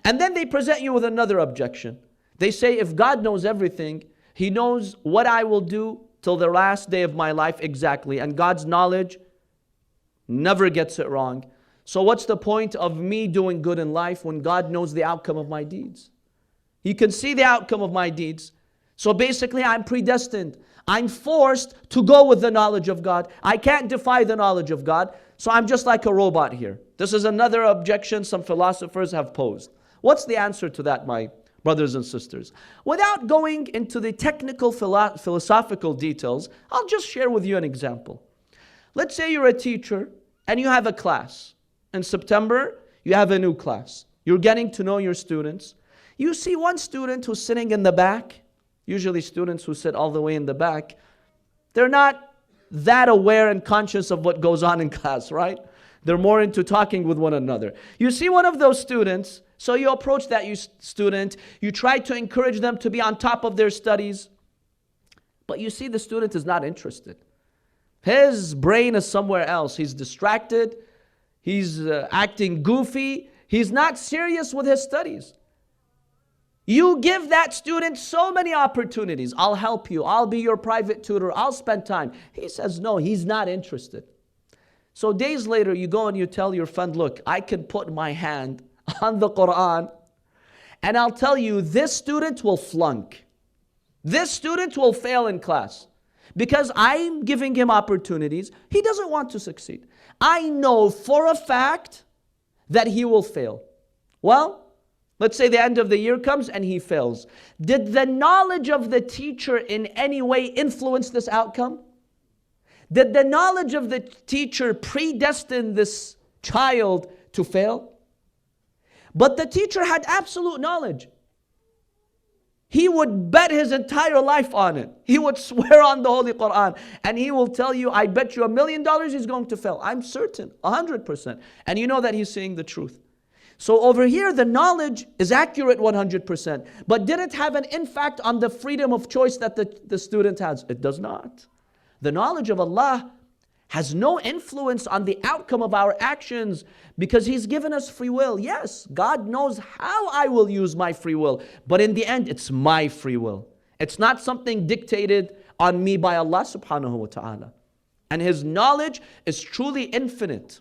And then they present you with another objection. They say, if God knows everything, He knows what I will do till the last day of my life exactly. And God's knowledge never gets it wrong. So what's the point of me doing good in life when God knows the outcome of my deeds? He can see the outcome of my deeds. So basically, I'm predestined. I'm forced to go with the knowledge of God. I can't defy the knowledge of God. So I'm just like a robot here. This is another objection some philosophers have posed. What's the answer to that, my brothers and sisters? Without going into the technical philosophical details, I'll just share with you an example. Let's say you're a teacher and you have a class. In September, you have a new class. You're getting to know your students. You see one student who's sitting in the back. Usually students who sit all the way in the back, they're not that aware and conscious of what goes on in class, right? They're more into talking with one another. You see one of those students, so you approach that student, you try to encourage them to be on top of their studies, but you see the student is not interested. His brain is somewhere else. He's distracted. He's acting goofy. He's not serious with his studies. You give that student so many opportunities. I'll help you. I'll be your private tutor. I'll spend time. He says no, he's not interested. So days later, you go and you tell your friend, look, I can put my hand on the Quran and I'll tell you this student will flunk. This student will fail in class because I'm giving him opportunities. He doesn't want to succeed. I know for a fact that he will fail. Well, let's say the end of the year comes and he fails. Did the knowledge of the teacher in any way influence this outcome? Did the knowledge of the teacher predestine this child to fail? But the teacher had absolute knowledge. He would bet his entire life on it. He would swear on the Holy Quran. And he will tell you, I bet you $1 million he's going to fail. I'm certain, 100%. And you know that he's saying the truth. So over here, the knowledge is accurate 100%. But did it have an impact on the freedom of choice that the student has? It does not. The knowledge of Allah has no influence on the outcome of our actions because He's given us free will. Yes, God knows how I will use my free will. But in the end, it's my free will. It's not something dictated on me by Allah subhanahu wa ta'ala. And His knowledge is truly infinite.